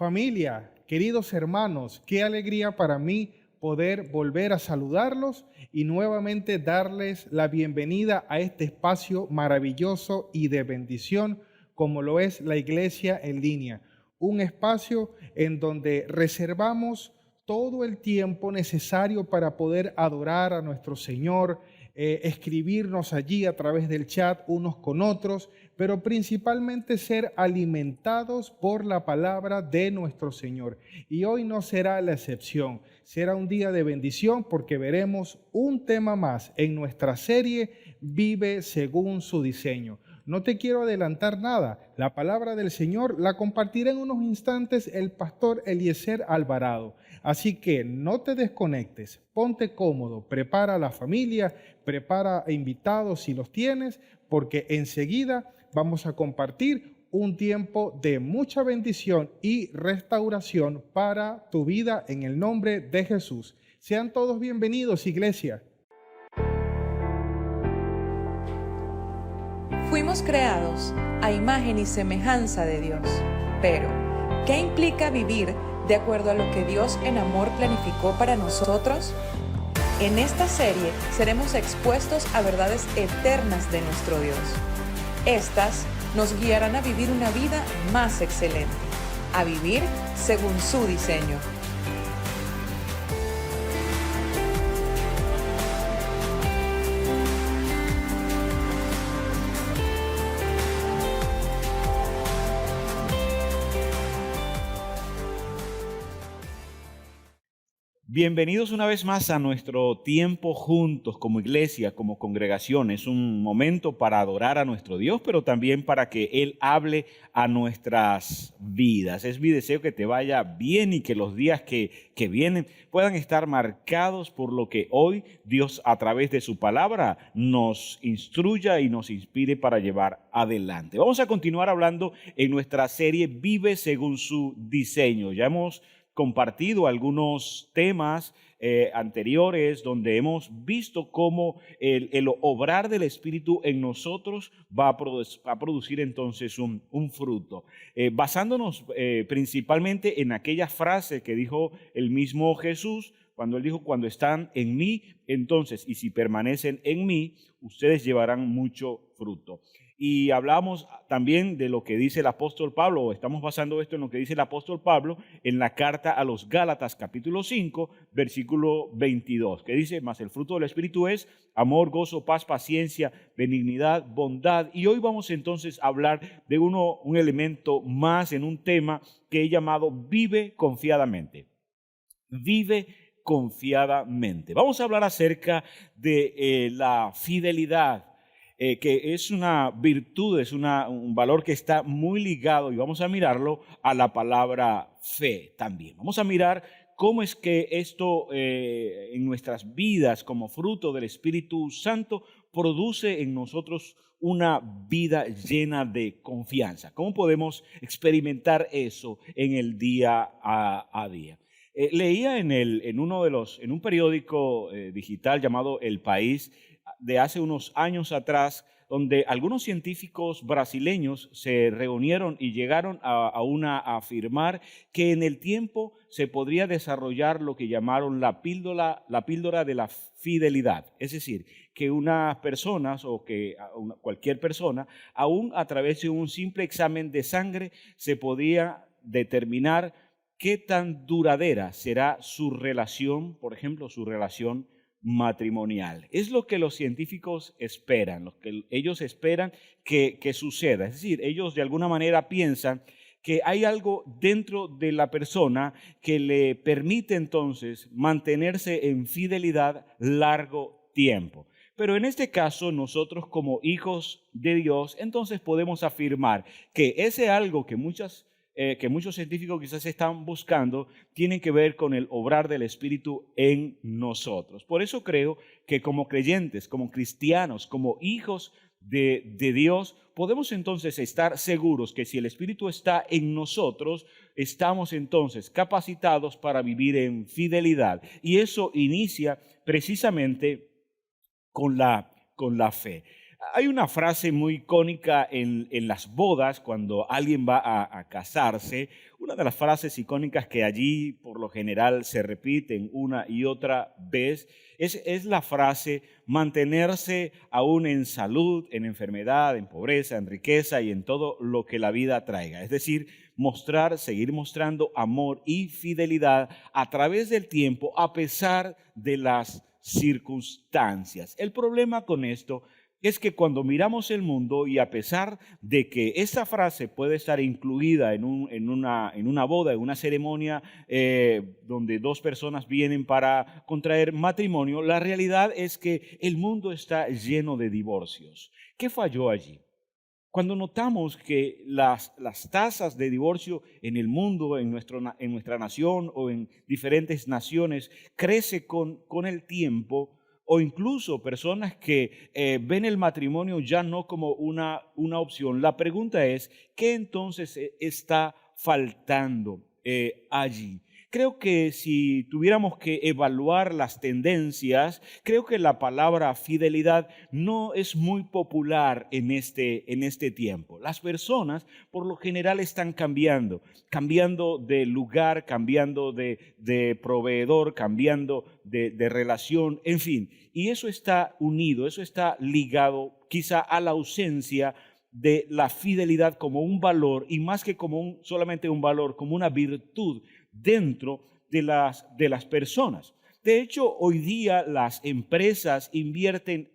Familia, queridos hermanos, qué alegría para mí poder volver a saludarlos y nuevamente darles la bienvenida a este espacio maravilloso y de bendición como lo es la Iglesia en línea. Un espacio en donde reservamos todo el tiempo necesario para poder adorar a nuestro Señor, escribirnos allí a través del chat unos con otros, pero principalmente ser alimentados por la palabra de nuestro Señor. Y hoy no será la excepción, será un día de bendición porque veremos un tema más en nuestra serie Vive según su diseño. No te quiero adelantar nada, la palabra del Señor la compartirá en unos instantes el pastor Eliezer Alvarado. Así que no te desconectes, ponte cómodo, prepara a la familia, prepara invitados si los tienes, porque enseguida vamos a compartir un tiempo de mucha bendición y restauración para tu vida en el nombre de Jesús. Sean todos bienvenidos, iglesia. Fuimos creados a imagen y semejanza de Dios, pero ¿qué implica vivir de acuerdo a lo que Dios en amor planificó para nosotros? En esta serie seremos expuestos a verdades eternas de nuestro Dios. Estas nos guiarán a vivir una vida más excelente, a vivir según su diseño. Bienvenidos una vez más a nuestro tiempo juntos como iglesia, como congregación. Es un momento para adorar a nuestro Dios, pero también para que Él hable a nuestras vidas. Es mi deseo que te vaya bien y que los días que vienen puedan estar marcados por lo que hoy Dios a través de su palabra nos instruya y nos inspire para llevar adelante. Vamos a continuar hablando en nuestra serie Vive según su diseño. Ya hemos compartido algunos temas anteriores donde hemos visto cómo el obrar del Espíritu en nosotros va a producir entonces un fruto. Basándonos principalmente en aquella frase que dijo el mismo Jesús, cuando Él dijo, cuando están en mí, entonces, y si permanecen en mí, ustedes llevarán mucho fruto. Y hablamos también de lo que dice el apóstol Pablo, estamos basando esto en lo que dice el apóstol Pablo en la carta a los Gálatas capítulo 5, versículo 22, que dice, mas el fruto del Espíritu es amor, gozo, paz, paciencia, benignidad, bondad. Y hoy vamos entonces a hablar de un elemento más en un tema que he llamado vive confiadamente. Vive confiadamente. Vamos a hablar acerca de la fidelidad. Que es una virtud, es un valor que está muy ligado, y vamos a mirarlo a la palabra fe también. Vamos a mirar cómo es que esto en nuestras vidas como fruto del Espíritu Santo produce en nosotros una vida llena de confianza. ¿Cómo podemos experimentar eso en el día a día? Leía en un periódico digital llamado El País, de hace unos años atrás, donde algunos científicos brasileños se reunieron y llegaron a afirmar que en el tiempo se podría desarrollar lo que llamaron la píldora de la fidelidad. Es decir, que unas personas o que cualquier persona, aún a través de un simple examen de sangre, se podía determinar qué tan duradera será su relación, por ejemplo, su relación matrimonial. Es lo que los científicos esperan, lo que ellos esperan que suceda. Es decir, ellos de alguna manera piensan que hay algo dentro de la persona que le permite entonces mantenerse en fidelidad largo tiempo. Pero en este caso, nosotros como hijos de Dios, entonces podemos afirmar que ese algo que muchos científicos quizás están buscando, tienen que ver con el obrar del Espíritu en nosotros. Por eso creo que como creyentes, como cristianos, como hijos de Dios, podemos entonces estar seguros que si el Espíritu está en nosotros, estamos entonces capacitados para vivir en fidelidad. Y eso inicia precisamente con la fe. Hay una frase muy icónica en las bodas cuando alguien va a casarse. Una de las frases icónicas que allí por lo general se repiten una y otra vez es la frase mantenerse aún en salud, en enfermedad, en pobreza, en riqueza y en todo lo que la vida traiga. Es decir, seguir mostrando amor y fidelidad a través del tiempo a pesar de las circunstancias. El problema con esto es que cuando miramos el mundo y a pesar de que esa frase puede estar incluida en una boda, en una ceremonia donde dos personas vienen para contraer matrimonio, la realidad es que el mundo está lleno de divorcios. ¿Qué falló allí? Cuando notamos que las tasas de divorcio en el mundo, en nuestra nación o en diferentes naciones, crece con el tiempo, o incluso personas que ven el matrimonio ya no como una opción. La pregunta es, ¿qué entonces está faltando allí? Creo que si tuviéramos que evaluar las tendencias, creo que la palabra fidelidad no es muy popular en este tiempo. Las personas por lo general están cambiando de lugar, cambiando de proveedor, cambiando de relación, en fin. Y eso está unido, eso está ligado quizá a la ausencia de la fidelidad como un valor, y más que como solamente un valor, como una virtud dentro de las personas. De hecho, hoy día las empresas invierten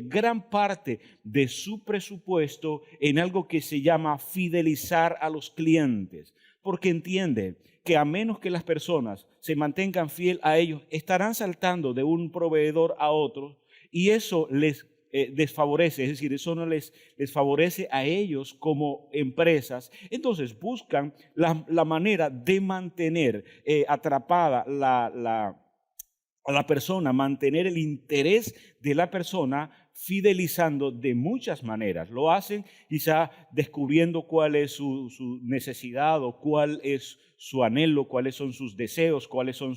gran parte de su presupuesto en algo que se llama fidelizar a los clientes, porque entienden que a menos que las personas se mantengan fiel a ellos, estarán saltando de un proveedor a otro y eso les desfavorece, es decir, eso no les favorece a ellos como empresas. Entonces buscan la manera de mantener atrapada a la persona, mantener el interés de la persona, fidelizando de muchas maneras. Lo hacen quizá descubriendo cuál es su necesidad o cuál es su anhelo, cuáles son sus deseos, cuáles son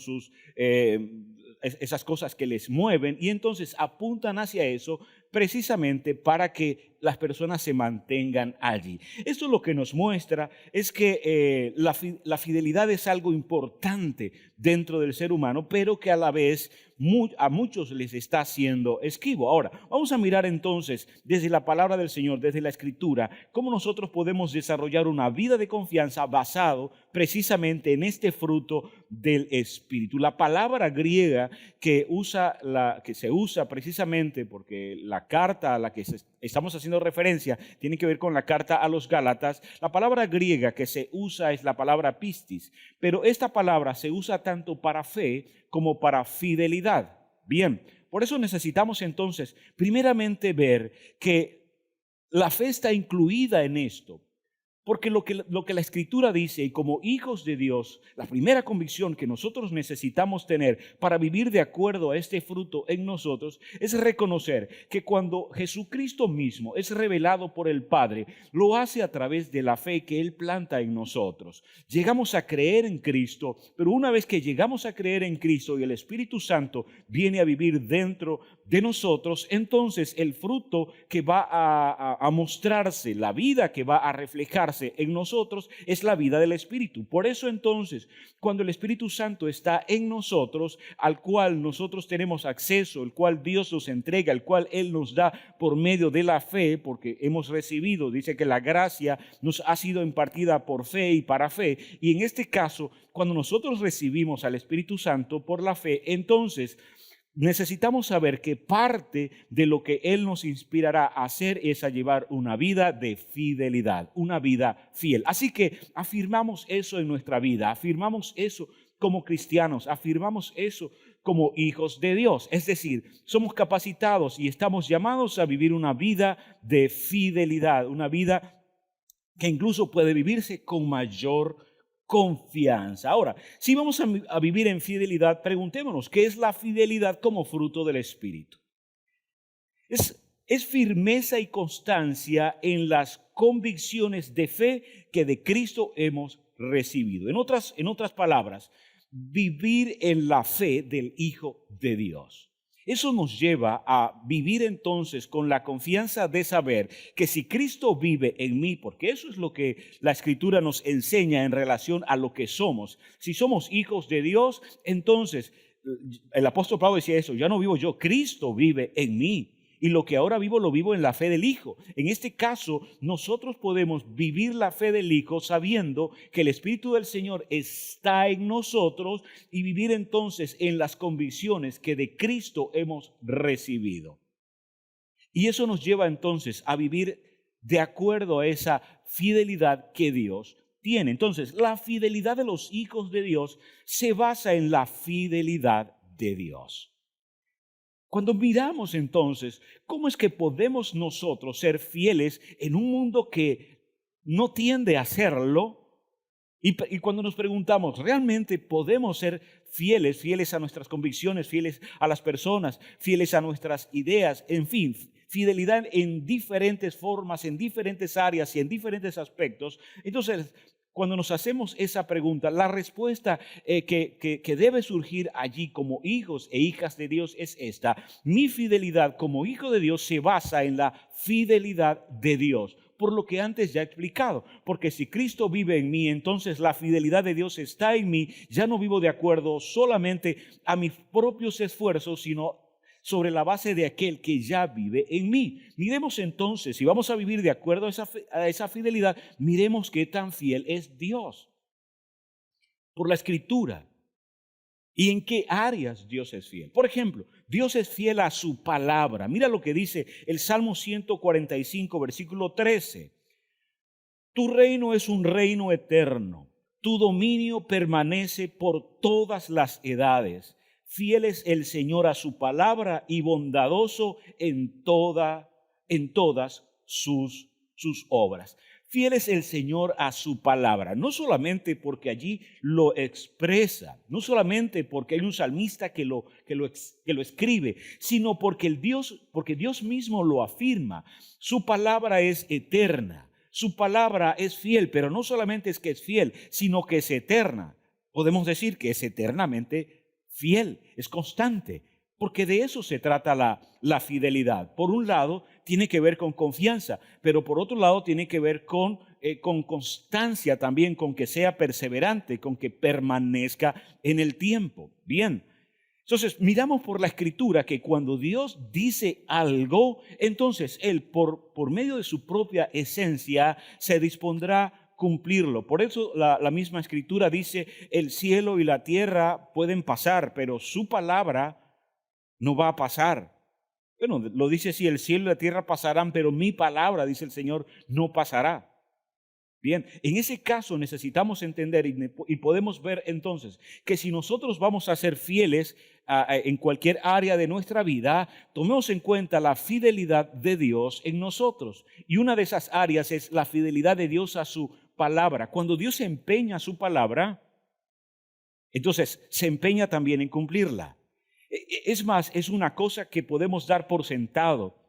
esas cosas que les mueven, y entonces apuntan hacia eso precisamente para que las personas se mantengan allí. Esto lo que nos muestra es que la fidelidad es algo importante dentro del ser humano, pero que a la vez a muchos les está haciendo esquivo. Ahora, vamos a mirar entonces desde la palabra del Señor, desde la Escritura, cómo nosotros podemos desarrollar una vida de confianza basado precisamente en este fruto del Espíritu. La palabra griega que se usa precisamente porque la carta a la que estamos haciendo referencia tiene que ver con la carta a los Gálatas. La palabra griega que se usa es la palabra pistis, pero esta palabra se usa tanto para fe como para fidelidad. Bien, por eso necesitamos entonces primeramente ver que la fe está incluida en esto. Porque lo que la Escritura dice, y como hijos de Dios, la primera convicción que nosotros necesitamos tener para vivir de acuerdo a este fruto en nosotros es reconocer que cuando Jesucristo mismo es revelado por el Padre, lo hace a través de la fe que Él planta en nosotros. Llegamos a creer en Cristo, pero una vez que llegamos a creer en Cristo y el Espíritu Santo viene a vivir dentro de nosotros, entonces el fruto que va a mostrarse, la vida que va a reflejarse en nosotros es la vida del Espíritu. Por eso entonces, cuando el Espíritu Santo está en nosotros, al cual nosotros tenemos acceso, el cual Dios nos entrega, el cual Él nos da por medio de la fe, porque hemos recibido, dice que la gracia nos ha sido impartida por fe y para fe, y en este caso, cuando nosotros recibimos al Espíritu Santo por la fe, entonces necesitamos saber que parte de lo que Él nos inspirará a hacer es a llevar una vida de fidelidad, una vida fiel. Así que afirmamos eso en nuestra vida, afirmamos eso como cristianos, afirmamos eso como hijos de Dios. Es decir, somos capacitados y estamos llamados a vivir una vida de fidelidad, una vida que incluso puede vivirse con mayor confianza. Ahora, si vamos a vivir en fidelidad, preguntémonos, ¿qué es la fidelidad como fruto del Espíritu? Es firmeza y constancia en las convicciones de fe que de Cristo hemos recibido. En otras palabras, vivir en la fe del Hijo de Dios. Eso nos lleva a vivir entonces con la confianza de saber que si Cristo vive en mí, porque eso es lo que la Escritura nos enseña en relación a lo que somos. Si somos hijos de Dios, entonces el apóstol Pablo decía eso, ya no vivo yo, Cristo vive en mí. Y lo que ahora vivo, lo vivo en la fe del Hijo. En este caso, nosotros podemos vivir la fe del Hijo sabiendo que el Espíritu del Señor está en nosotros y vivir entonces en las convicciones que de Cristo hemos recibido. Y eso nos lleva entonces a vivir de acuerdo a esa fidelidad que Dios tiene. Entonces, la fidelidad de los hijos de Dios se basa en la fidelidad de Dios. Cuando miramos entonces, ¿cómo es que podemos nosotros ser fieles en un mundo que no tiende a serlo? Y cuando nos preguntamos, ¿realmente podemos ser fieles a nuestras convicciones, fieles a las personas, fieles a nuestras ideas? En fin, fidelidad en diferentes formas, en diferentes áreas y en diferentes aspectos. Entonces, cuando nos hacemos esa pregunta, la respuesta que debe surgir allí como hijos e hijas de Dios es esta. Mi fidelidad como hijo de Dios se basa en la fidelidad de Dios, por lo que antes ya he explicado. Porque si Cristo vive en mí, entonces la fidelidad de Dios está en mí. Ya no vivo de acuerdo solamente a mis propios esfuerzos, sino sobre la base de aquel que ya vive en mí. Miremos entonces, si vamos a vivir de acuerdo a esa fidelidad, miremos qué tan fiel es Dios por la Escritura y en qué áreas Dios es fiel. Por ejemplo, Dios es fiel a su palabra. Mira lo que dice el Salmo 145, versículo 13. Tu reino es un reino eterno, tu dominio permanece por todas las edades. Fiel es el Señor a su palabra y bondadoso en todas sus obras. Fiel es el Señor a su palabra, no solamente porque allí lo expresa, no solamente porque hay un salmista que lo escribe, sino porque Dios mismo lo afirma. Su palabra es eterna, su palabra es fiel, pero no solamente es que es fiel, sino que es eterna. Podemos decir que es eternamente fiel, es constante, porque de eso se trata la fidelidad. Por un lado, tiene que ver con confianza, pero por otro lado tiene que ver con constancia también, con que sea perseverante, con que permanezca en el tiempo. Bien, entonces miramos por la Escritura que cuando Dios dice algo, entonces Él por medio de su propia esencia se dispondrá cumplirlo. Por eso la misma Escritura dice, el cielo y la tierra pueden pasar, pero su palabra no va a pasar. Bueno, lo dice así, el cielo y la tierra pasarán, pero mi palabra, dice el Señor, no pasará. Bien, en ese caso necesitamos entender y podemos ver entonces que si nosotros vamos a ser fieles en cualquier área de nuestra vida, tomemos en cuenta la fidelidad de Dios en nosotros. Y una de esas áreas es la fidelidad de Dios a su palabra. Cuando Dios empeña su palabra, entonces se empeña también en cumplirla. Es más, es una cosa que podemos dar por sentado.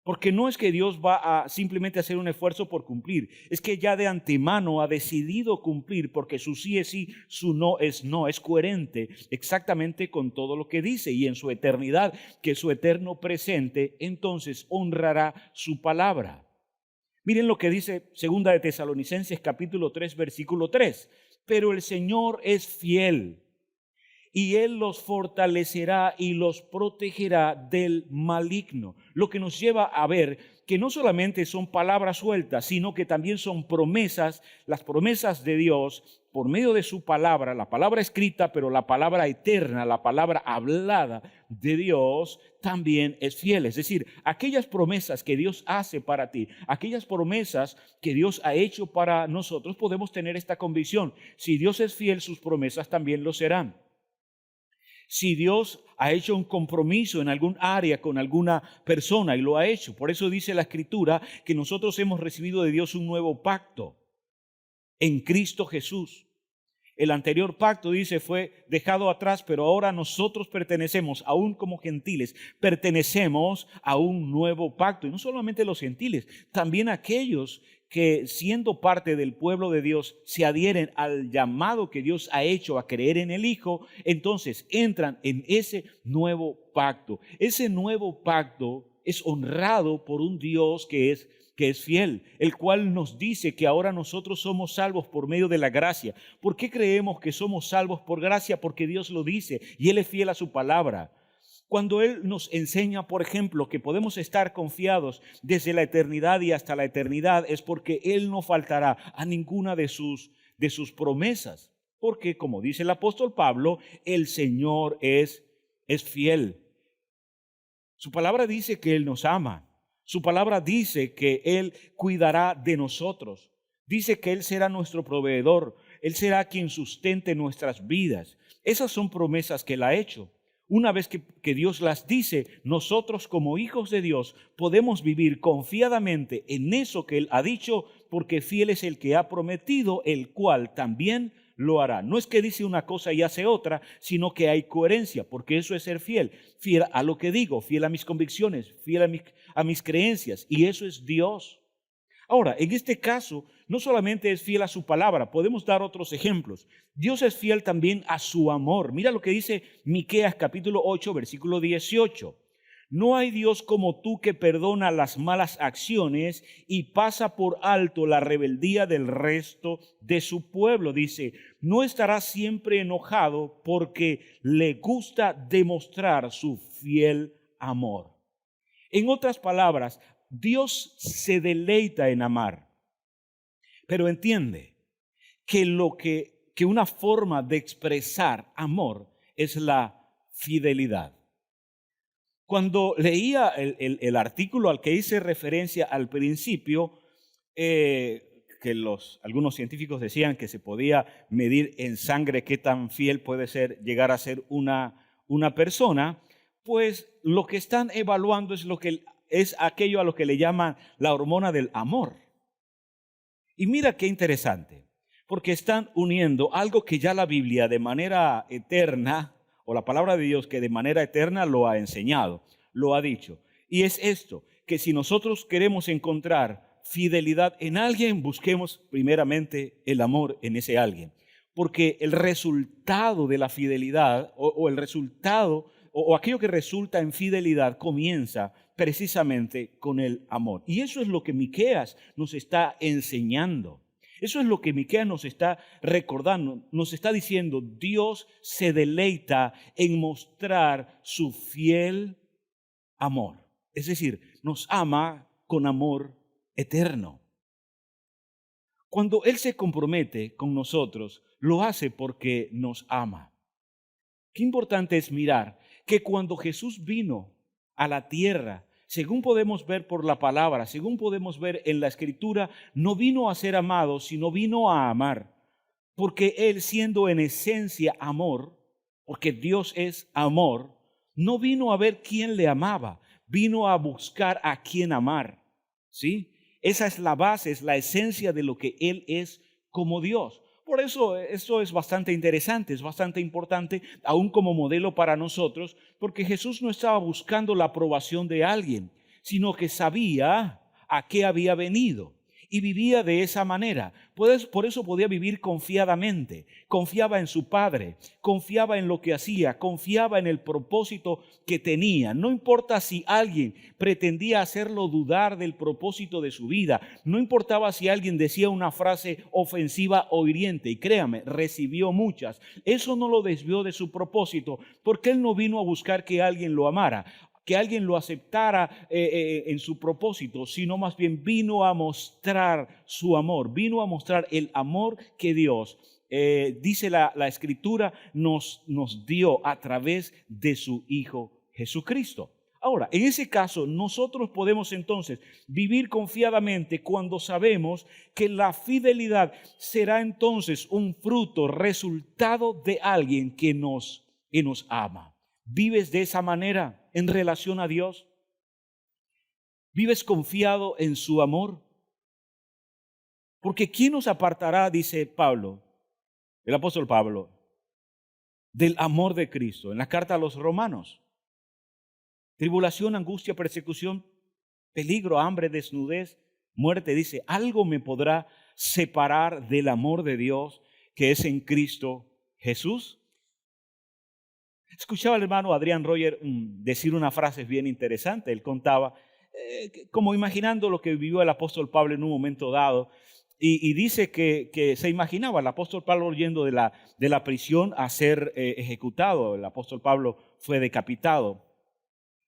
Porque no es que Dios va a simplemente hacer un esfuerzo por cumplir, es que ya de antemano ha decidido cumplir porque su sí es sí, su no, es coherente exactamente con todo lo que dice y en su eternidad, que es su eterno presente, entonces honrará su palabra. Miren lo que dice 2 de Tesalonicenses capítulo 3 versículo 3, pero el Señor es fiel y Él los fortalecerá y los protegerá del maligno. Lo que nos lleva a ver que no solamente son palabras sueltas, sino que también son promesas, las promesas de Dios por medio de su palabra, la palabra escrita, pero la palabra eterna, la palabra hablada de Dios también es fiel. Es decir, aquellas promesas que Dios hace para ti, aquellas promesas que Dios ha hecho para nosotros, podemos tener esta convicción. Si Dios es fiel, sus promesas también lo serán. Si Dios ha hecho un compromiso en algún área con alguna persona y lo ha hecho, por eso dice la Escritura que nosotros hemos recibido de Dios un nuevo pacto en Cristo Jesús. El anterior pacto, dice, fue dejado atrás, pero ahora nosotros pertenecemos, aún como gentiles, pertenecemos a un nuevo pacto. Y no solamente los gentiles, también aquellos que siendo parte del pueblo de Dios se adhieren al llamado que Dios ha hecho a creer en el Hijo, entonces entran en ese nuevo pacto. Ese nuevo pacto es honrado por un Dios que es fiel, el cual nos dice que ahora nosotros somos salvos por medio de la gracia. ¿Por qué creemos que somos salvos por gracia? Porque Dios lo dice y Él es fiel a su palabra. Cuando Él nos enseña, por ejemplo, que podemos estar confiados desde la eternidad y hasta la eternidad, es porque Él no faltará a ninguna de sus promesas. Porque, como dice el apóstol Pablo, el Señor es fiel. Su palabra dice que Él nos ama. Su palabra dice que Él cuidará de nosotros. Dice que Él será nuestro proveedor. Él será quien sustente nuestras vidas. Esas son promesas que Él ha hecho. Una vez que Dios las dice, nosotros como hijos de Dios podemos vivir confiadamente en eso que Él ha dicho, porque fiel es el que ha prometido, el cual también lo hará. No es que dice una cosa y hace otra, sino que hay coherencia, porque eso es ser fiel. Fiel a lo que digo, fiel a mis convicciones, fiel a mis creencias, y eso es Dios. Ahora, en este caso, no solamente es fiel a su palabra, podemos dar otros ejemplos. Dios es fiel también a su amor. Mira lo que dice Miqueas capítulo 8, versículo 18. No hay Dios como tú que perdona las malas acciones y pasa por alto la rebeldía del resto de su pueblo. Dice, no estará siempre enojado porque le gusta demostrar su fiel amor. En otras palabras, Dios se deleita en amar, pero entiende que una forma de expresar amor es la fidelidad. Cuando leía el artículo al que hice referencia al principio, algunos científicos decían que se podía medir en sangre qué tan fiel puede llegar a ser una persona, pues lo que están evaluando es aquello a lo que le llaman la hormona del amor. Y mira qué interesante, porque están uniendo algo que ya la Biblia de manera eterna, o la palabra de Dios que de manera eterna lo ha enseñado, lo ha dicho. Y es esto, que si nosotros queremos encontrar fidelidad en alguien, busquemos primeramente el amor en ese alguien. Porque el resultado de la fidelidad, o el resultado, o aquello que resulta en fidelidad, comienza precisamente con el amor. Y eso es lo que Miqueas nos está enseñando. Eso es lo que Miqueas nos está recordando, nos está diciendo, Dios se deleita en mostrar su fiel amor. Es decir, nos ama con amor eterno. Cuando Él se compromete con nosotros, lo hace porque nos ama. Qué importante es mirar que cuando Jesús vino a la tierra, según podemos ver por la palabra, según podemos ver en la Escritura, no vino a ser amado, sino vino a amar. Porque Él, siendo en esencia amor, porque Dios es amor, no vino a ver quién le amaba, vino a buscar a quién amar. ¿Sí? Esa es la base, es la esencia de lo que Él es como Dios. Por eso esto es bastante interesante, es bastante importante, aún como modelo para nosotros, porque Jesús no estaba buscando la aprobación de alguien, sino que sabía a qué había venido y vivía de esa manera. Por eso podía vivir confiadamente, confiaba en su Padre, confiaba en lo que hacía, confiaba en el propósito que tenía. No importa si alguien pretendía hacerlo dudar del propósito de su vida, no importaba si alguien decía una frase ofensiva o hiriente, y créame, recibió muchas. Eso no lo desvió de su propósito, porque Él no vino a buscar que alguien lo amara, que alguien lo aceptara en su propósito, sino más bien vino a mostrar su amor, vino a mostrar el amor que Dios, dice la Escritura, nos dio a través de su Hijo Jesucristo. Ahora, en ese caso, nosotros podemos entonces vivir confiadamente cuando sabemos que la fidelidad será entonces un fruto, resultado de alguien que nos ama. ¿Vives de esa manera en relación a Dios? ¿Vives confiado en su amor? Porque ¿quién nos apartará, dice Pablo, el apóstol Pablo, del amor de Cristo? En la carta a los Romanos. Tribulación, angustia, persecución, peligro, hambre, desnudez, muerte, dice, ¿algo me podrá separar del amor de Dios que es en Cristo Jesús? Escuchaba al hermano Adrián Roger decir una frase bien interesante. Él contaba, como imaginando lo que vivió el apóstol Pablo en un momento dado, y dice que se imaginaba al apóstol Pablo yendo de la prisión a ser ejecutado. El apóstol Pablo fue decapitado.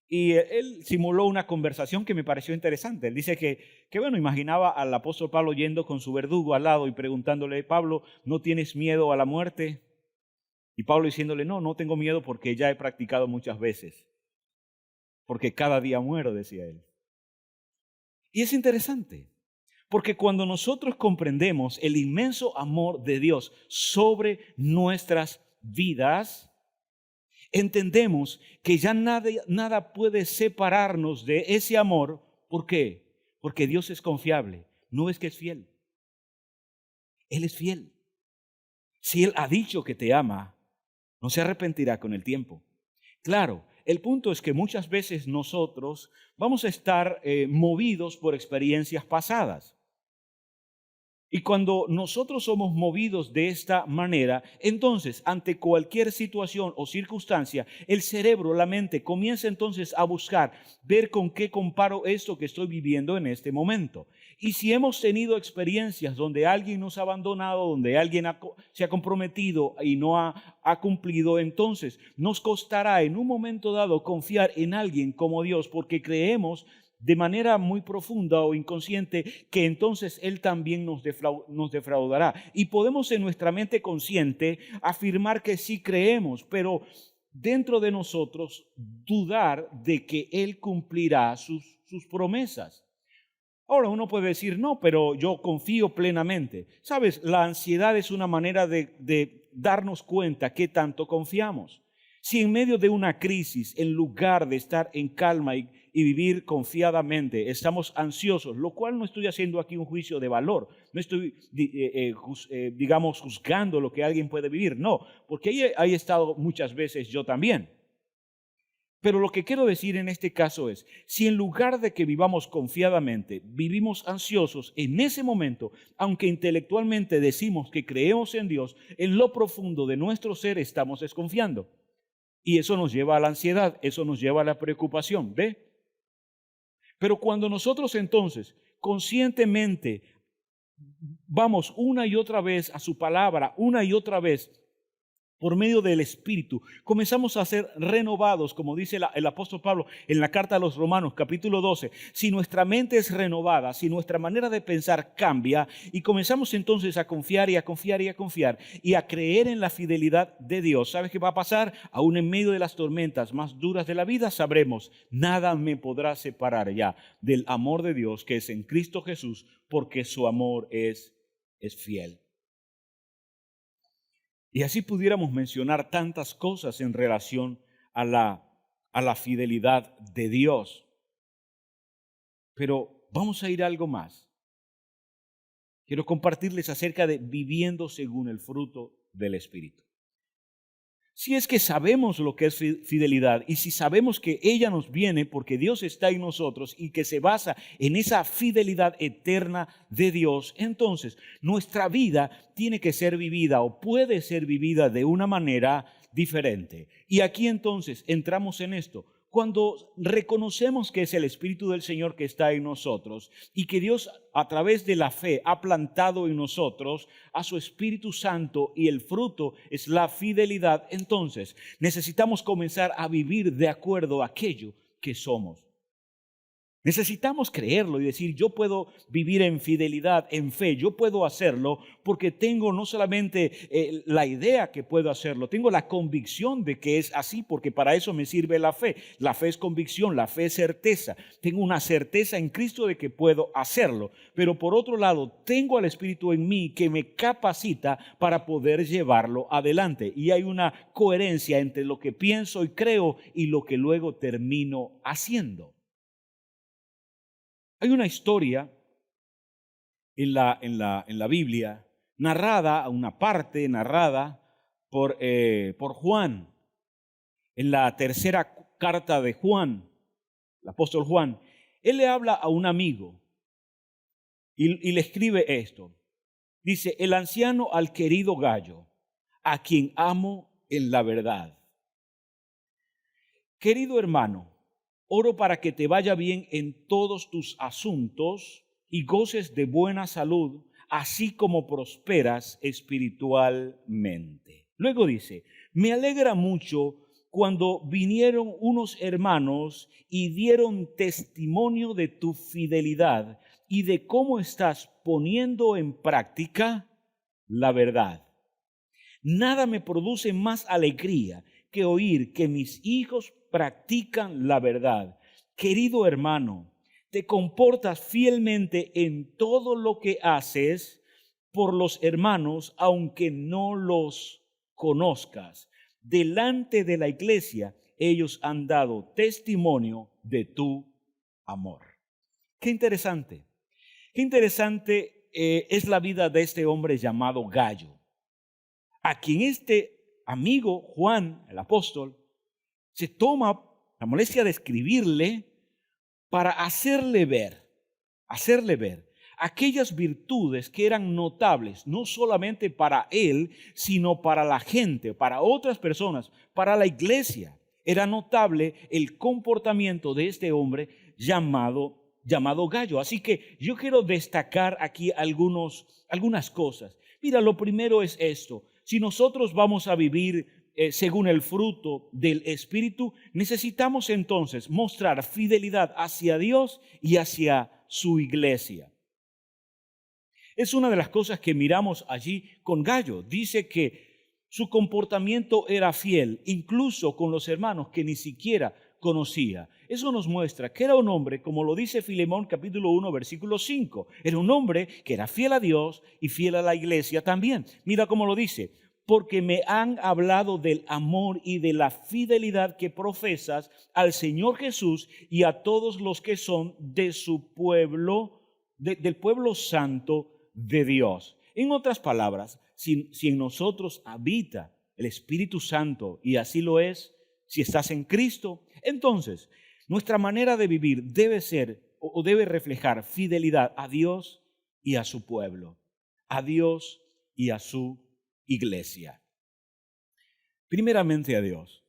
Y él simuló una conversación que me pareció interesante. Él dice que bueno, imaginaba al apóstol Pablo yendo con su verdugo al lado y preguntándole, Pablo, ¿no tienes miedo a la muerte? Y Pablo diciéndole, no tengo miedo porque ya he practicado muchas veces. Porque cada día muero, decía él. Y es interesante, porque cuando nosotros comprendemos el inmenso amor de Dios sobre nuestras vidas, entendemos que ya nada puede separarnos de ese amor. ¿Por qué? Porque Dios es confiable. No es que es fiel. Él es fiel. Si Él ha dicho que te ama, no se arrepentirá con el tiempo. Claro, el punto es que muchas veces nosotros vamos a estar movidos por experiencias pasadas. Y cuando nosotros somos movidos de esta manera, entonces ante cualquier situación o circunstancia, el cerebro, la mente, comienza entonces a buscar ver con qué comparo esto que estoy viviendo en este momento. Y si hemos tenido experiencias donde alguien nos ha abandonado, donde alguien se ha comprometido y no ha cumplido, entonces nos costará en un momento dado confiar en alguien como Dios, porque creemos de manera muy profunda o inconsciente que entonces Él también nos defraudará. Y podemos en nuestra mente consciente afirmar que sí creemos, pero dentro de nosotros dudar de que Él cumplirá sus promesas. Ahora uno puede decir, no, pero yo confío plenamente. Sabes, la ansiedad es una manera de darnos cuenta qué tanto confiamos. Si en medio de una crisis, en lugar de estar en calma y vivir confiadamente, estamos ansiosos, lo cual no estoy haciendo aquí un juicio de valor, no estoy, digamos, juzgando lo que alguien puede vivir, no, porque ahí he estado muchas veces yo también. Pero lo que quiero decir en este caso es, si en lugar de que vivamos confiadamente, vivimos ansiosos, en ese momento, aunque intelectualmente decimos que creemos en Dios, en lo profundo de nuestro ser estamos desconfiando. Y eso nos lleva a la ansiedad, eso nos lleva a la preocupación, ¿ve? Pero cuando nosotros entonces conscientemente vamos una y otra vez a su palabra, una y otra vez por medio del Espíritu, comenzamos a ser renovados, como dice el apóstol Pablo en la carta a los Romanos, capítulo 12. Si nuestra mente es renovada, si nuestra manera de pensar cambia y comenzamos entonces a confiar y a confiar y a confiar y a creer en la fidelidad de Dios, ¿sabes qué va a pasar? Aún en medio de las tormentas más duras de la vida, sabremos, nada me podrá separar ya del amor de Dios que es en Cristo Jesús, porque su amor es fiel. Y así pudiéramos mencionar tantas cosas en relación a la fidelidad de Dios. Pero vamos a ir a algo más. Quiero compartirles acerca de viviendo según el fruto del Espíritu. Si es que sabemos lo que es fidelidad y si sabemos que ella nos viene porque Dios está en nosotros y que se basa en esa fidelidad eterna de Dios, entonces nuestra vida tiene que ser vivida o puede ser vivida de una manera diferente. Y aquí entonces entramos en esto. Cuando reconocemos que es el Espíritu del Señor que está en nosotros y que Dios a través de la fe ha plantado en nosotros a su Espíritu Santo y el fruto es la fidelidad, entonces necesitamos comenzar a vivir de acuerdo a aquello que somos. Necesitamos creerlo y decir, yo puedo vivir en fidelidad, en fe, yo puedo hacerlo porque tengo no solamente la idea que puedo hacerlo, tengo la convicción de que es así, porque para eso me sirve la fe. La fe es convicción, la fe es certeza. Tengo una certeza en Cristo de que puedo hacerlo, pero por otro lado, tengo al Espíritu en mí que me capacita para poder llevarlo adelante. Y hay una coherencia entre lo que pienso y creo y lo que luego termino haciendo. Hay una historia en la Biblia narrada, una parte narrada por Juan, en la tercera carta de Juan, el apóstol Juan. Él le habla a un amigo y le escribe esto. Dice, el anciano al querido Gayo, a quien amo en la verdad. Querido hermano, oro para que te vaya bien en todos tus asuntos y goces de buena salud, así como prosperas espiritualmente. Luego dice, me alegra mucho cuando vinieron unos hermanos y dieron testimonio de tu fidelidad y de cómo estás poniendo en práctica la verdad. Nada me produce más alegría que oír que mis hijos practican la verdad. Querido hermano, te comportas fielmente en todo lo que haces por los hermanos, aunque no los conozcas. Delante de la iglesia, ellos han dado testimonio de tu amor. Qué interesante. Qué interesante es la vida de este hombre llamado Gayo, a quien este amigo Juan, el apóstol, se toma la molestia de escribirle para hacerle ver aquellas virtudes que eran notables, no solamente para él, sino para la gente, para otras personas, para la iglesia. Era notable el comportamiento de este hombre llamado Gayo. Así que yo quiero destacar aquí algunas cosas. Mira, lo primero es esto. Si nosotros vamos a vivir según el fruto del Espíritu, necesitamos entonces mostrar fidelidad hacia Dios y hacia su iglesia. Es una de las cosas que miramos allí con Gayo. Dice que su comportamiento era fiel, incluso con los hermanos que ni siquiera conocía. Eso nos muestra que era un hombre, como lo dice Filemón capítulo 1, versículo 5. Era un hombre que era fiel a Dios y fiel a la iglesia también. Mira cómo lo dice. Porque me han hablado del amor y de la fidelidad que profesas al Señor Jesús y a todos los que son de su pueblo, del pueblo santo de Dios. En otras palabras, si en nosotros habita el Espíritu Santo, y así lo es, si estás en Cristo, entonces nuestra manera de vivir debe ser o debe reflejar fidelidad a Dios y a su pueblo, a Dios y a su iglesia. Primeramente a Dios.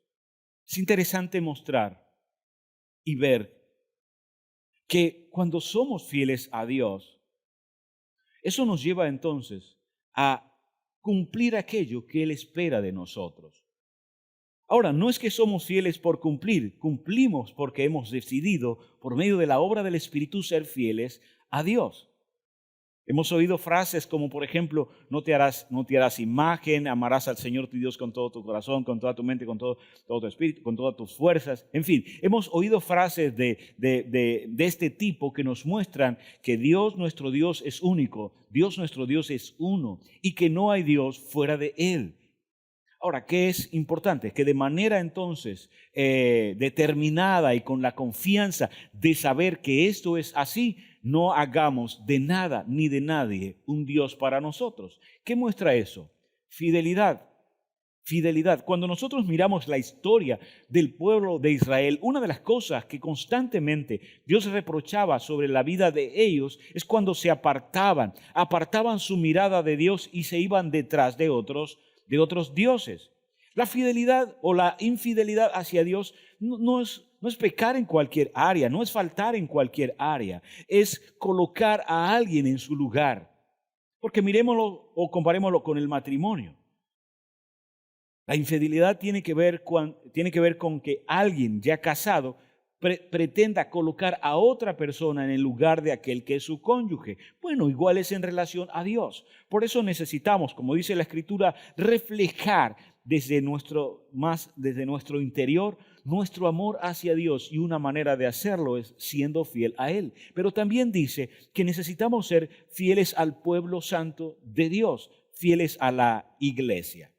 Es interesante mostrar y ver que cuando somos fieles a Dios, eso nos lleva entonces a cumplir aquello que Él espera de nosotros. Ahora, no es que somos fieles por cumplir, cumplimos porque hemos decidido, por medio de la obra del Espíritu, ser fieles a Dios. Hemos oído frases como, por ejemplo, no te harás imagen, amarás al Señor tu Dios con todo tu corazón, con toda tu mente, con todo tu espíritu, con todas tus fuerzas. En fin, hemos oído frases de este tipo que nos muestran que Dios, nuestro Dios, es único, Dios, nuestro Dios, es uno y que no hay Dios fuera de Él. Ahora, ¿qué es importante? Que de manera entonces determinada y con la confianza de saber que esto es así, no hagamos de nada ni de nadie un Dios para nosotros. ¿Qué muestra eso? Fidelidad. Fidelidad. Cuando nosotros miramos la historia del pueblo de Israel, una de las cosas que constantemente Dios reprochaba sobre la vida de ellos es cuando se apartaban su mirada de Dios y se iban detrás de otros dioses. La fidelidad o la infidelidad hacia Dios no es pecar en cualquier área, no es faltar en cualquier área, es colocar a alguien en su lugar. Porque miremoslo o comparémoslo con el matrimonio. La infidelidad tiene que ver con que alguien ya casado pretenda colocar a otra persona en el lugar de aquel que es su cónyuge. Bueno, igual es en relación a Dios. Por eso necesitamos, como dice la Escritura, reflejar desde nuestro interior nuestro amor hacia Dios, y una manera de hacerlo es siendo fiel a Él. Pero también dice que necesitamos ser fieles al pueblo santo de Dios, fieles a la iglesia.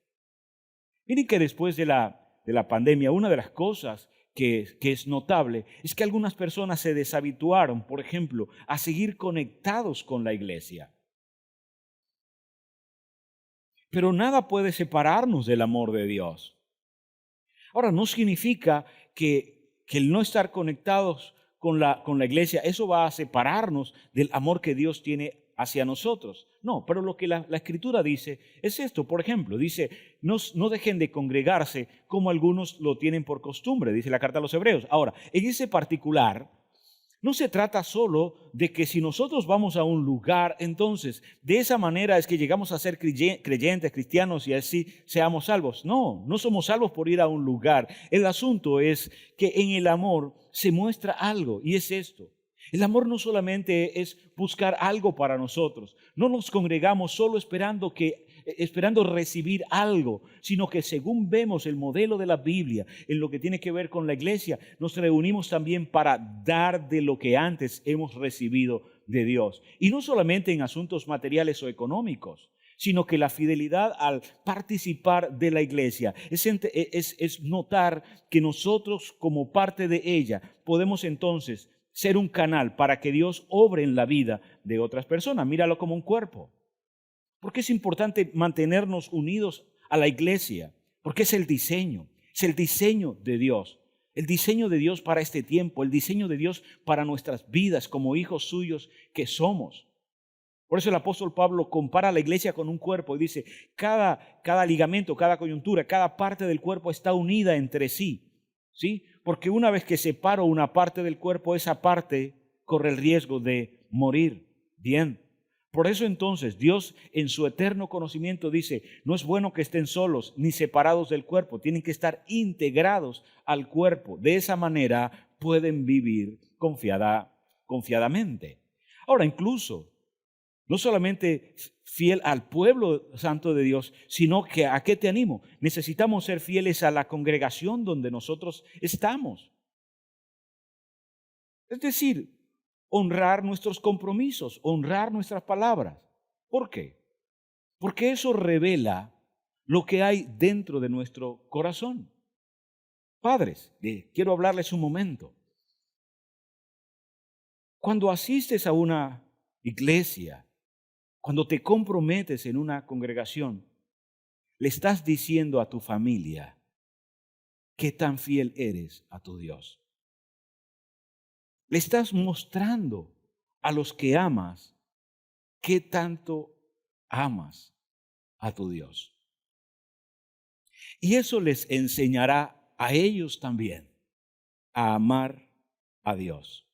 Miren que después de la pandemia, una de las cosas que es notable es que algunas personas se deshabituaron, por ejemplo, a seguir conectados con la iglesia. Pero nada puede separarnos del amor de Dios. Ahora, no significa que el no estar conectados con la iglesia, eso va a separarnos del amor que Dios tiene hacia nosotros. No, pero lo que la Escritura dice es esto. Por ejemplo, dice, no dejen de congregarse como algunos lo tienen por costumbre, dice la carta a los Hebreos. Ahora, en ese particular, no se trata solo de que si nosotros vamos a un lugar, entonces de esa manera es que llegamos a ser creyentes, cristianos y así seamos salvos. No, no somos salvos por ir a un lugar. El asunto es que en el amor se muestra algo y es esto. El amor no solamente es buscar algo para nosotros. No nos congregamos solo esperando recibir algo, sino que según vemos el modelo de la Biblia en lo que tiene que ver con la iglesia, nos reunimos también para dar de lo que antes hemos recibido de Dios. Y no solamente en asuntos materiales o económicos, sino que la fidelidad al participar de la iglesia es notar que nosotros como parte de ella podemos entonces ser un canal para que Dios obre en la vida de otras personas. Míralo como un cuerpo. ¿Por qué es importante mantenernos unidos a la iglesia? Porque es el diseño de Dios. El diseño de Dios para este tiempo, el diseño de Dios para nuestras vidas como hijos suyos que somos. Por eso el apóstol Pablo compara a la iglesia con un cuerpo y dice, cada ligamento, cada coyuntura, cada parte del cuerpo está unida entre sí. ¿Sí? Porque una vez que separo una parte del cuerpo, esa parte corre el riesgo de morir. Bien. Por eso entonces Dios en su eterno conocimiento dice, no es bueno que estén solos ni separados del cuerpo, tienen que estar integrados al cuerpo. De esa manera pueden vivir confiadamente. Ahora, incluso, no solamente fiel al pueblo santo de Dios, sino que ¿a qué te animo? Necesitamos ser fieles a la congregación donde nosotros estamos. Es decir, honrar nuestros compromisos, honrar nuestras palabras. ¿Por qué? Porque eso revela lo que hay dentro de nuestro corazón. Padres, quiero hablarles un momento. Cuando asistes a una iglesia, cuando te comprometes en una congregación, le estás diciendo a tu familia qué tan fiel eres a tu Dios. Le estás mostrando a los que amas qué tanto amas a tu Dios. Y eso les enseñará a ellos también a amar a Dios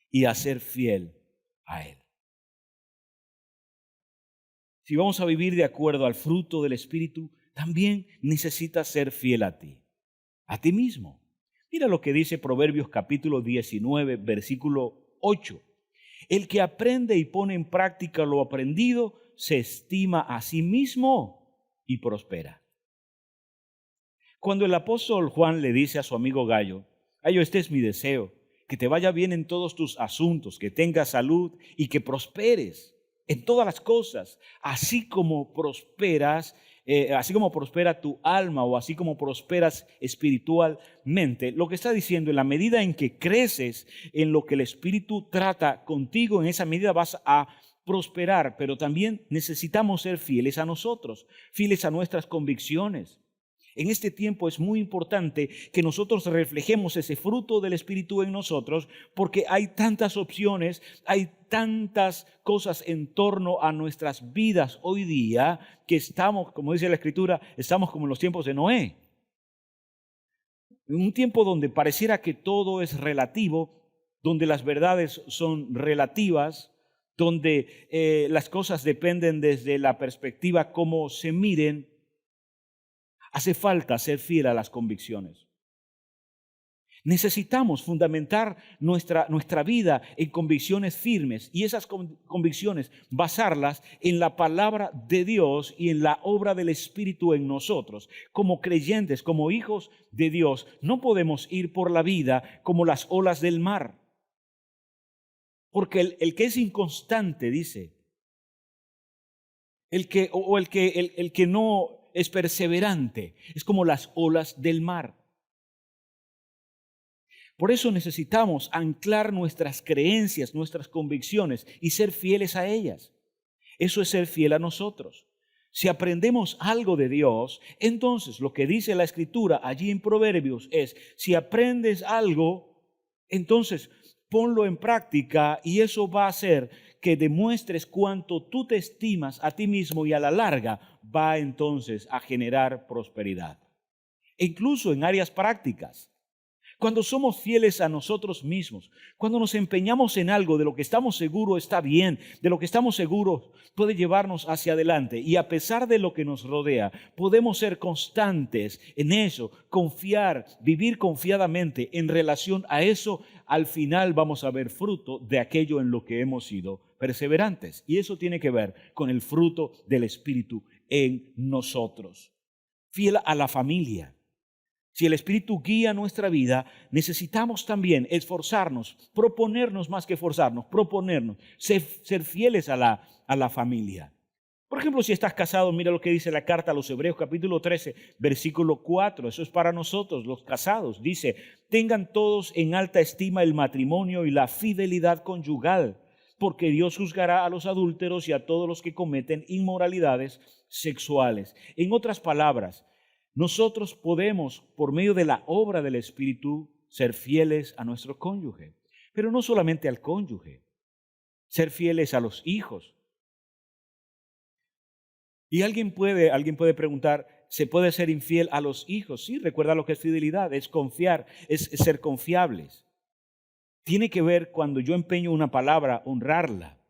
y a ser fiel a Él. Si vamos a vivir de acuerdo al fruto del Espíritu, también necesitas ser fiel a ti mismo. Mira lo que dice Proverbios capítulo 19, versículo 8. El que aprende y pone en práctica lo aprendido, se estima a sí mismo y prospera. Cuando el apóstol Juan le dice a su amigo Gallo, Gallo, este es mi deseo, que te vaya bien en todos tus asuntos, que tengas salud y que prosperes en todas las cosas, así como prospera tu alma o así como prosperas espiritualmente. Lo que está diciendo, en la medida en que creces en lo que el Espíritu trata contigo, en esa medida vas a prosperar, pero también necesitamos ser fieles a nosotros, fieles a nuestras convicciones. En este tiempo es muy importante que nosotros reflejemos ese fruto del Espíritu en nosotros, porque hay tantas opciones, hay tantas cosas en torno a nuestras vidas hoy día que estamos, como dice la Escritura, estamos como en los tiempos de Noé. En un tiempo donde pareciera que todo es relativo, donde las verdades son relativas, donde las cosas dependen desde la perspectiva cómo se miren. Hace falta ser fiel a las convicciones. Necesitamos fundamentar nuestra vida en convicciones firmes y esas convicciones basarlas en la palabra de Dios y en la obra del Espíritu en nosotros. Como creyentes, como hijos de Dios, no podemos ir por la vida como las olas del mar. Porque el que es inconstante, dice, el que no es perseverante, es como las olas del mar. Por eso necesitamos anclar nuestras creencias, nuestras convicciones y ser fieles a ellas. Eso es ser fiel a nosotros. Si aprendemos algo de Dios, entonces lo que dice la Escritura allí en Proverbios es, si aprendes algo, Entonces, ponlo en práctica y eso va a hacer que demuestres cuánto tú te estimas a ti mismo y a la larga va entonces a generar prosperidad. E incluso en áreas prácticas. Cuando somos fieles a nosotros mismos, cuando nos empeñamos en algo de lo que estamos seguros está bien, de lo que estamos seguros puede llevarnos hacia adelante y a pesar de lo que nos rodea, podemos ser constantes en eso, confiar, vivir confiadamente en relación a eso, al final vamos a ver fruto de aquello en lo que hemos sido perseverantes. Y eso tiene que ver con el fruto del Espíritu en nosotros. Fiel a la familia. Si el Espíritu guía nuestra vida, necesitamos también esforzarnos, proponernos más que esforzarnos, proponernos, ser fieles a la familia. Por ejemplo, si estás casado, mira lo que dice la carta a los Hebreos, capítulo 13, versículo 4. Eso es para nosotros, los casados. Dice, tengan todos en alta estima el matrimonio y la fidelidad conyugal, porque Dios juzgará a los adúlteros y a todos los que cometen inmoralidades sexuales. En otras palabras, nosotros podemos, por medio de la obra del Espíritu, ser fieles a nuestro cónyuge. Pero no solamente al cónyuge, ser fieles a los hijos. Y alguien puede preguntar, ¿se puede ser infiel a los hijos? Sí, recuerda lo que es fidelidad, es confiar, es ser confiables. Tiene que ver cuando yo empeño una palabra, honrarla.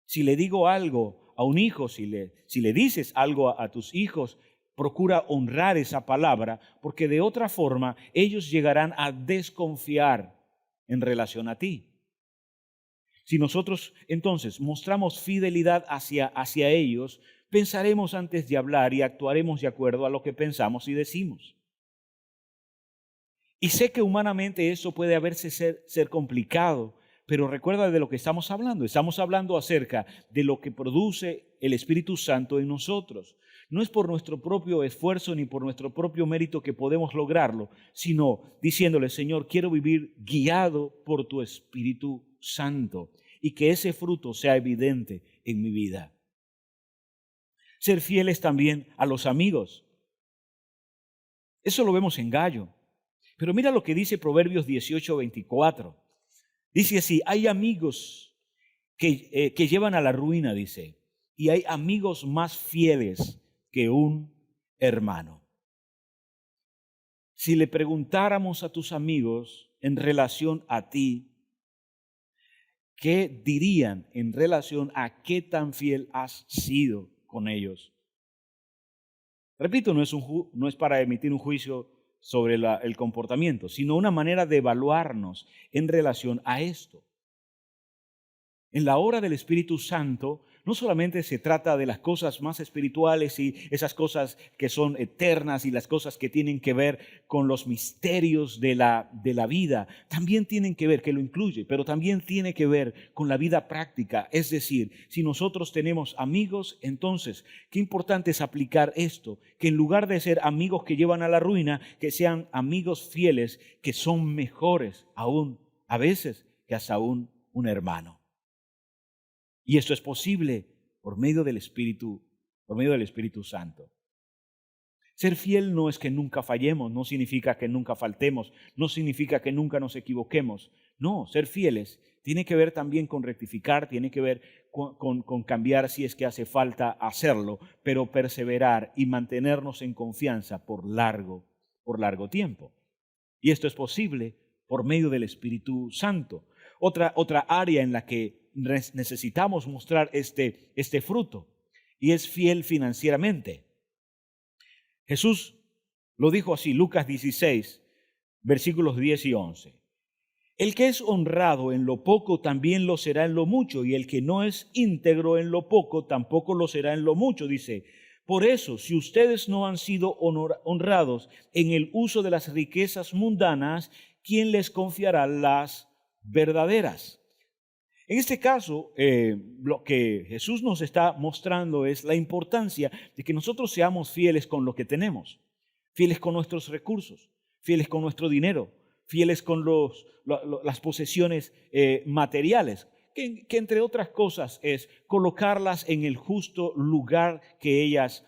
Si le digo algo a un hijo, si le dices algo a tus hijos, procura honrar esa palabra, porque de otra forma ellos llegarán a desconfiar en relación a ti. Si nosotros entonces mostramos fidelidad hacia ellos, pensaremos antes de hablar y actuaremos de acuerdo a lo que pensamos y decimos. Y sé que humanamente eso puede ser complicado, pero recuerda de lo que estamos hablando. Estamos hablando acerca de lo que produce el Espíritu Santo en nosotros. No es por nuestro propio esfuerzo ni por nuestro propio mérito que podemos lograrlo, sino diciéndole, Señor, quiero vivir guiado por tu Espíritu Santo y que ese fruto sea evidente en mi vida. Ser fieles también a los amigos. Eso lo vemos en Gallo. Pero mira lo que dice Proverbios 18:24. Dice así, hay amigos que llevan a la ruina, dice, y hay amigos más fieles que un hermano. Si le preguntáramos a tus amigos en relación a ti, ¿qué dirían en relación a qué tan fiel has sido con ellos? Repito, no es para emitir un juicio sobre el comportamiento, sino una manera de evaluarnos en relación a esto. En la obra del Espíritu Santo, no solamente se trata de las cosas más espirituales y esas cosas que son eternas y las cosas que tienen que ver con los misterios de la vida, también tienen que ver, que lo incluye, pero también tiene que ver con la vida práctica. Es decir, si nosotros tenemos amigos, entonces, qué importante es aplicar esto, que en lugar de ser amigos que llevan a la ruina, que sean amigos fieles, que son mejores aún, a veces, que hasta un hermano. Y esto es posible por medio del Espíritu Santo. Ser fiel no es que nunca fallemos, no significa que nunca faltemos, no significa que nunca nos equivoquemos. No, ser fieles tiene que ver también con rectificar, tiene que ver con cambiar si es que hace falta hacerlo, pero perseverar y mantenernos en confianza por largo tiempo. Y esto es posible por medio del Espíritu Santo. Otra área en la que necesitamos mostrar este fruto y es fiel financieramente. Jesús lo dijo así, Lucas 16, versículos 10 y 11. El que es honrado en lo poco también lo será en lo mucho, y el que no es íntegro en lo poco tampoco lo será en lo mucho, dice. Por eso, si ustedes no han sido honrados en el uso de las riquezas mundanas, ¿quién les confiará las verdaderas? En este caso, lo que Jesús nos está mostrando es la importancia de que nosotros seamos fieles con lo que tenemos, fieles con nuestros recursos, fieles con nuestro dinero, fieles con las posesiones materiales, que entre otras cosas es colocarlas en el justo lugar que ellas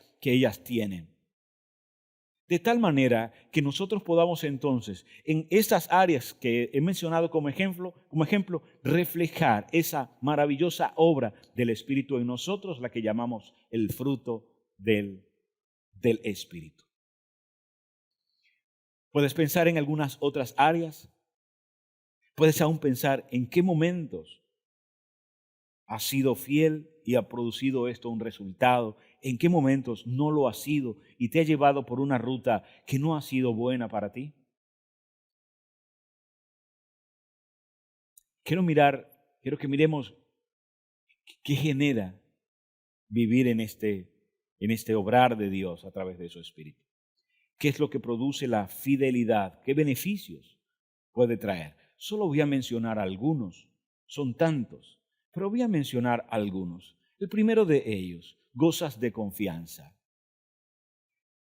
tienen. De tal manera que nosotros podamos entonces, en estas áreas que he mencionado como ejemplo, reflejar esa maravillosa obra del Espíritu en nosotros, la que llamamos el fruto del Espíritu. Puedes pensar en algunas otras áreas. Puedes aún pensar en qué momentos has sido fiel y ha producido esto un resultado, en qué momentos no lo ha sido y te ha llevado por una ruta que no ha sido buena para ti. Quiero que miremos qué genera vivir en este obrar de Dios a través de su Espíritu. ¿Qué es lo que produce la fidelidad? ¿Qué beneficios puede traer? Solo voy a mencionar algunos, son tantos, pero voy a mencionar algunos. El primero de ellos, gozas de confianza.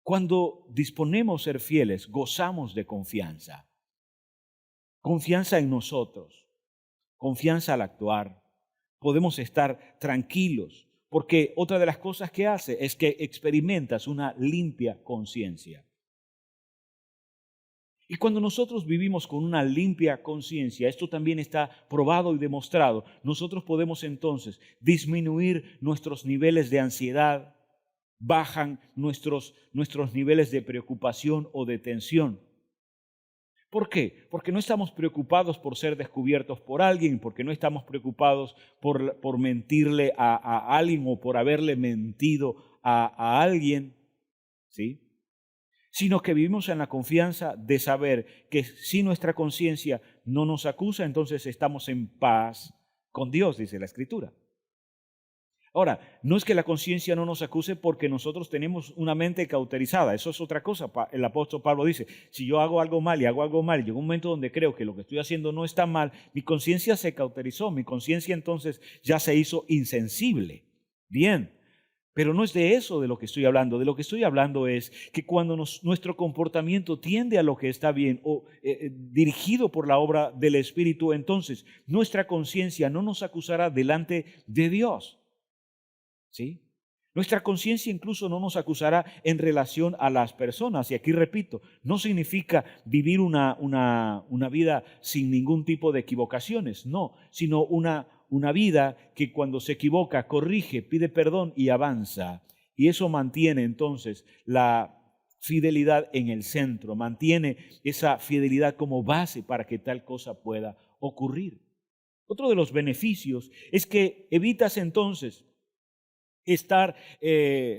Cuando disponemos ser fieles, gozamos de confianza. Confianza en nosotros, confianza al actuar. Podemos estar tranquilos, porque otra de las cosas que hace es que experimentas una limpia conciencia. Y cuando nosotros vivimos con una limpia conciencia, esto también está probado y demostrado, nosotros podemos entonces disminuir nuestros niveles de ansiedad, bajan nuestros niveles de preocupación o de tensión. ¿Por qué? Porque no estamos preocupados por ser descubiertos por alguien, porque no estamos preocupados por mentirle a alguien o por haberle mentido a alguien, ¿sí? Sino que vivimos en la confianza de saber que si nuestra conciencia no nos acusa, entonces estamos en paz con Dios, dice la Escritura. Ahora, no es que la conciencia no nos acuse porque nosotros tenemos una mente cauterizada, eso es otra cosa. El apóstol Pablo dice, si yo hago algo mal y hago algo mal, llega un momento donde creo que lo que estoy haciendo no está mal, mi conciencia se cauterizó, mi conciencia entonces ya se hizo insensible. Bien. Pero no es de eso de lo que estoy hablando. De lo que estoy hablando es que cuando nuestro comportamiento tiende a lo que está bien o dirigido por la obra del Espíritu, entonces nuestra conciencia no nos acusará delante de Dios. ¿Sí? Nuestra conciencia incluso no nos acusará en relación a las personas. Y aquí repito, no significa vivir una vida sin ningún tipo de equivocaciones, no, sino una vida que cuando se equivoca, corrige, pide perdón y avanza. Y eso mantiene entonces la fidelidad en el centro, mantiene esa fidelidad como base para que tal cosa pueda ocurrir. Otro de los beneficios es que evitas entonces estar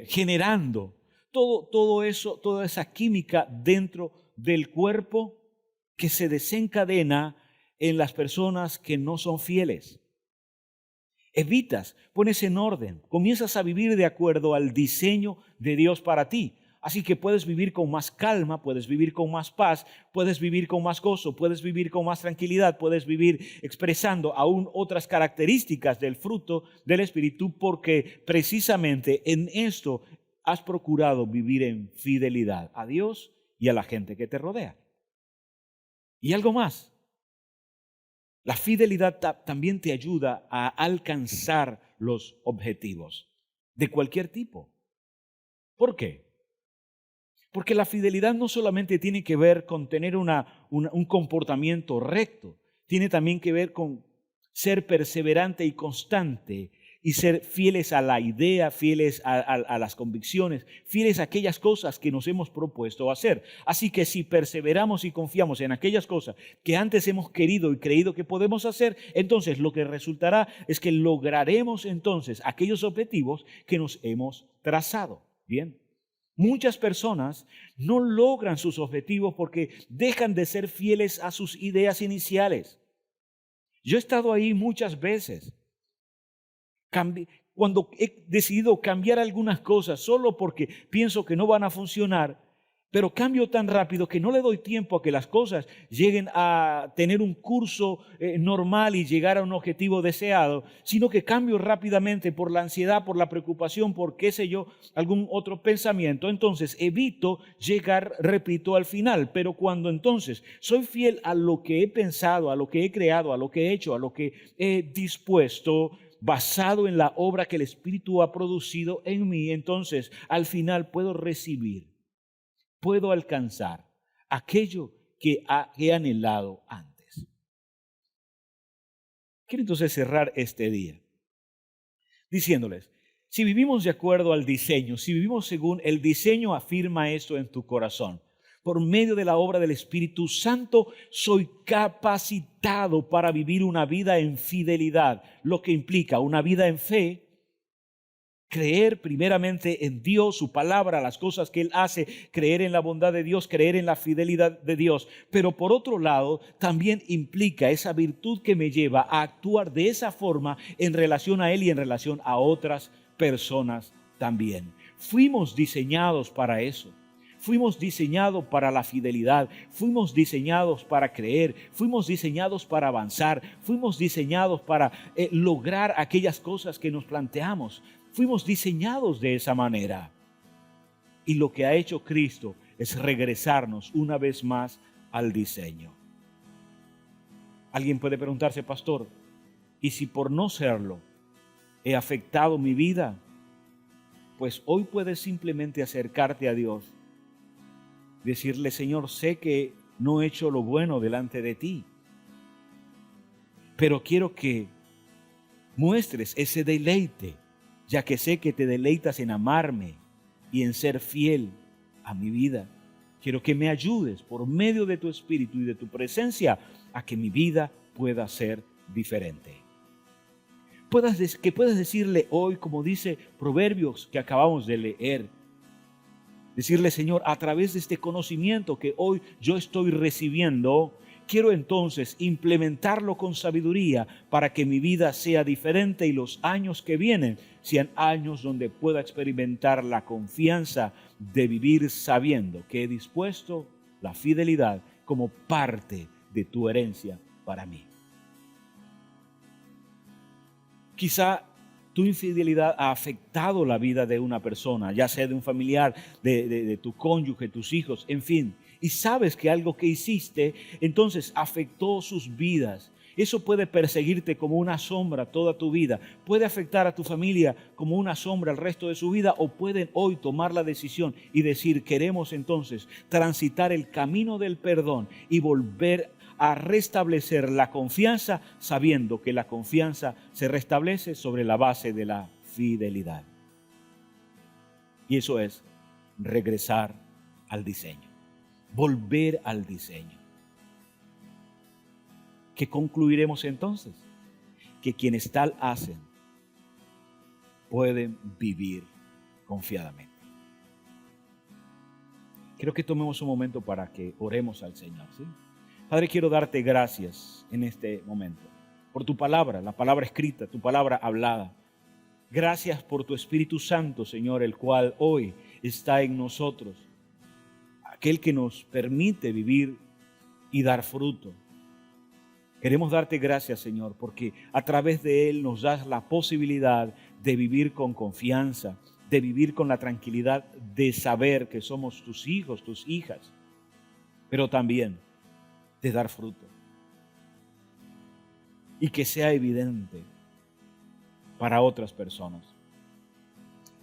generando todo eso, toda esa química dentro del cuerpo que se desencadena en las personas que no son fieles. Evitas, pones en orden, comienzas a vivir de acuerdo al diseño de Dios para ti. Así que puedes vivir con más calma, puedes vivir con más paz, puedes vivir con más gozo, puedes vivir con más tranquilidad, puedes vivir expresando aún otras características del fruto del Espíritu, porque precisamente en esto has procurado vivir en fidelidad a Dios y a la gente que te rodea. Y algo más. La fidelidad también te ayuda a alcanzar los objetivos de cualquier tipo. ¿Por qué? Porque la fidelidad no solamente tiene que ver con tener un comportamiento recto, tiene también que ver con ser perseverante y constante y ser fieles a la idea, fieles a las convicciones, fieles a aquellas cosas que nos hemos propuesto hacer. Así que si perseveramos y confiamos en aquellas cosas que antes hemos querido y creído que podemos hacer, entonces lo que resultará es que lograremos entonces aquellos objetivos que nos hemos trazado. Bien. Muchas personas no logran sus objetivos porque dejan de ser fieles a sus ideas iniciales. Yo he estado ahí muchas veces. Cuando he decidido cambiar algunas cosas solo porque pienso que no van a funcionar, pero cambio tan rápido que no le doy tiempo a que las cosas lleguen a tener un curso normal y llegar a un objetivo deseado, sino que cambio rápidamente por la ansiedad, por la preocupación, por qué sé yo, algún otro pensamiento. Entonces evito llegar, repito, al final. Pero cuando entonces soy fiel a lo que he pensado, a lo que he creado, a lo que he hecho, a lo que he dispuesto, basado en la obra que el Espíritu ha producido en mí, entonces al final puedo recibir puedo alcanzar aquello que he anhelado antes. Quiero entonces cerrar este día diciéndoles, si vivimos de acuerdo al diseño, si vivimos según el diseño, afirma esto en tu corazón. Por medio de la obra del Espíritu Santo, soy capacitado para vivir una vida en fidelidad, lo que implica una vida en fe, creer primeramente en Dios, su palabra, las cosas que Él hace, creer en la bondad de Dios, creer en la fidelidad de Dios. Pero por otro lado, también implica esa virtud que me lleva a actuar de esa forma en relación a Él y en relación a otras personas también. Fuimos diseñados para eso. Fuimos diseñados para la fidelidad, fuimos diseñados para creer, fuimos diseñados para avanzar, fuimos diseñados para lograr aquellas cosas que nos planteamos. Fuimos diseñados de esa manera. Y lo que ha hecho Cristo es regresarnos una vez más al diseño. Alguien puede preguntarse, pastor, ¿y si por no serlo he afectado mi vida? Pues hoy puedes simplemente acercarte a Dios, decirle, Señor, sé que no he hecho lo bueno delante de ti, pero quiero que muestres ese deleite, ya que sé que te deleitas en amarme y en ser fiel a mi vida. Quiero que me ayudes por medio de tu Espíritu y de tu presencia a que mi vida pueda ser diferente. Que puedas decirle hoy, como dice Proverbios que acabamos de leer, decirle, Señor, a través de este conocimiento que hoy yo estoy recibiendo, quiero entonces implementarlo con sabiduría para que mi vida sea diferente y los años que vienen sean años donde pueda experimentar la confianza de vivir sabiendo que he dispuesto la fidelidad como parte de tu herencia para mí. Quizá tu infidelidad ha afectado la vida de una persona, ya sea de un familiar, de tu cónyuge, tus hijos, en fin. Y sabes que algo que hiciste, entonces afectó sus vidas. Eso puede perseguirte como una sombra toda tu vida. Puede afectar a tu familia como una sombra el resto de su vida, o pueden hoy tomar la decisión y decir, queremos entonces transitar el camino del perdón y volver a restablecer la confianza, sabiendo que la confianza se restablece sobre la base de la fidelidad. Y eso es regresar al diseño, volver al diseño. ¿Qué concluiremos entonces? Que quienes tal hacen pueden vivir confiadamente. Quiero que tomemos un momento para que oremos al Señor, ¿sí? Padre, quiero darte gracias en este momento por tu palabra, la palabra escrita, tu palabra hablada. Gracias por tu Espíritu Santo, Señor, el cual hoy está en nosotros, aquel que nos permite vivir y dar fruto. Queremos darte gracias, Señor, porque a través de Él nos das la posibilidad de vivir con confianza, de vivir con la tranquilidad de saber que somos tus hijos, tus hijas, pero también de dar fruto. Y que sea evidente para otras personas.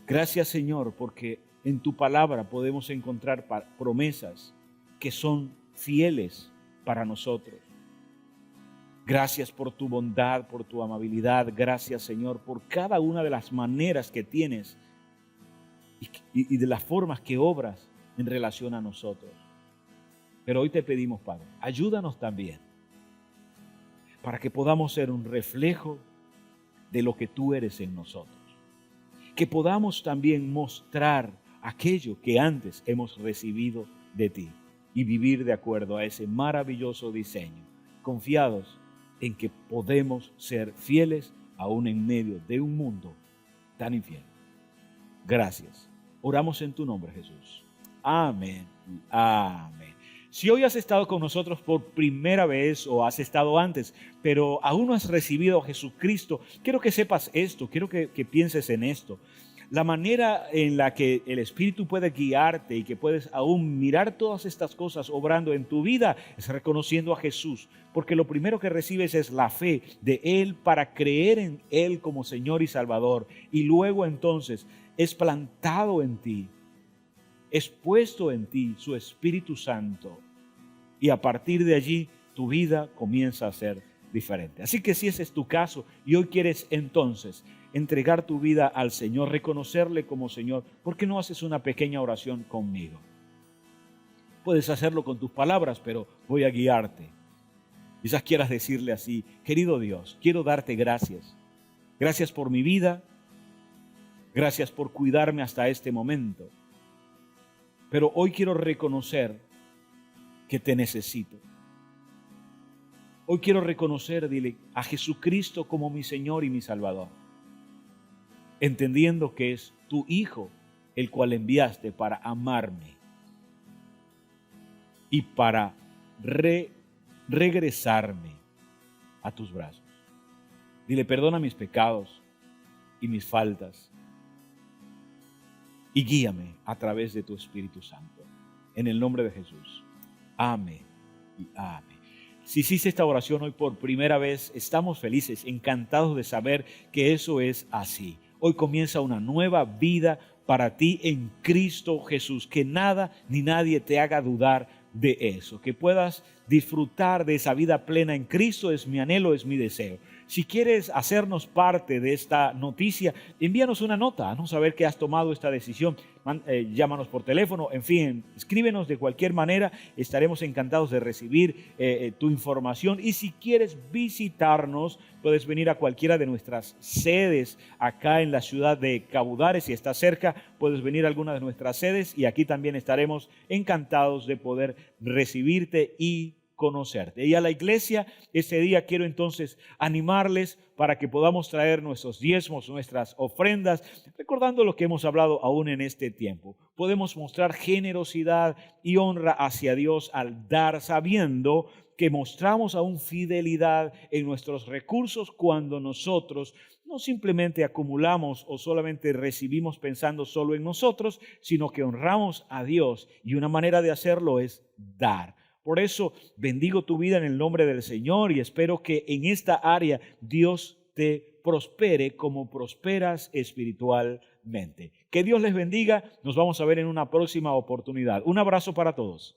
Gracias, Señor, porque en tu palabra podemos encontrar promesas que son fieles para nosotros. Gracias por tu bondad, por tu amabilidad. Gracias, Señor, por cada una de las maneras que tienes y de las formas que obras en relación a nosotros. Pero hoy te pedimos, Padre, ayúdanos también para que podamos ser un reflejo de lo que tú eres en nosotros. Que podamos también mostrar aquello que antes hemos recibido de ti y vivir de acuerdo a ese maravilloso diseño, confiados en que podemos ser fieles aún en medio de un mundo tan infiel. Gracias. Oramos en tu nombre, Jesús. Amén. Amén. Si hoy has estado con nosotros por primera vez o has estado antes, pero aún no has recibido a Jesucristo, quiero que sepas esto, quiero que pienses en esto. La manera en la que el Espíritu puede guiarte y que puedes aún mirar todas estas cosas obrando en tu vida es reconociendo a Jesús, porque lo primero que recibes es la fe de Él para creer en Él como Señor y Salvador, y luego entonces es plantado en ti es puesto en ti su Espíritu Santo y a partir de allí tu vida comienza a ser diferente. Así que si ese es tu caso y hoy quieres entonces entregar tu vida al Señor, reconocerle como Señor, ¿por qué no haces una pequeña oración conmigo? Puedes hacerlo con tus palabras, pero voy a guiarte. Quizás quieras decirle así: querido Dios, quiero darte gracias. Gracias por mi vida. Gracias por cuidarme hasta este momento. Pero hoy quiero reconocer que te necesito. Hoy quiero reconocer, dile, a Jesucristo como mi Señor y mi Salvador, entendiendo que es tu Hijo el cual enviaste para amarme y para regresarme a tus brazos. Dile, perdona mis pecados y mis faltas y guíame a través de tu Espíritu Santo. En el nombre de Jesús. Amén y amén. Si hiciste esta oración hoy por primera vez, estamos felices, encantados de saber que eso es así. Hoy comienza una nueva vida para ti en Cristo Jesús. Que nada ni nadie te haga dudar de eso. Que puedas disfrutar de esa vida plena en Cristo es mi anhelo, es mi deseo. Si quieres hacernos parte de esta noticia, envíanos una nota, haznos saber que has tomado esta decisión. Llámanos por teléfono, en fin, escríbenos de cualquier manera. Estaremos encantados de recibir tu información. Y si quieres visitarnos, puedes venir a cualquiera de nuestras sedes acá en la ciudad de Cabudare. Si estás cerca, puedes venir a alguna de nuestras sedes y aquí también estaremos encantados de poder recibirte y conocerte. Y a la iglesia, este día quiero entonces animarles para que podamos traer nuestros diezmos, nuestras ofrendas, recordando lo que hemos hablado aún en este tiempo. Podemos mostrar generosidad y honra hacia Dios al dar, sabiendo que mostramos aún fidelidad en nuestros recursos cuando nosotros no simplemente acumulamos o solamente recibimos pensando solo en nosotros, sino que honramos a Dios, y una manera de hacerlo es dar. Por eso bendigo tu vida en el nombre del Señor y espero que en esta área Dios te prospere como prosperas espiritualmente. Que Dios les bendiga. Nos vamos a ver en una próxima oportunidad. Un abrazo para todos.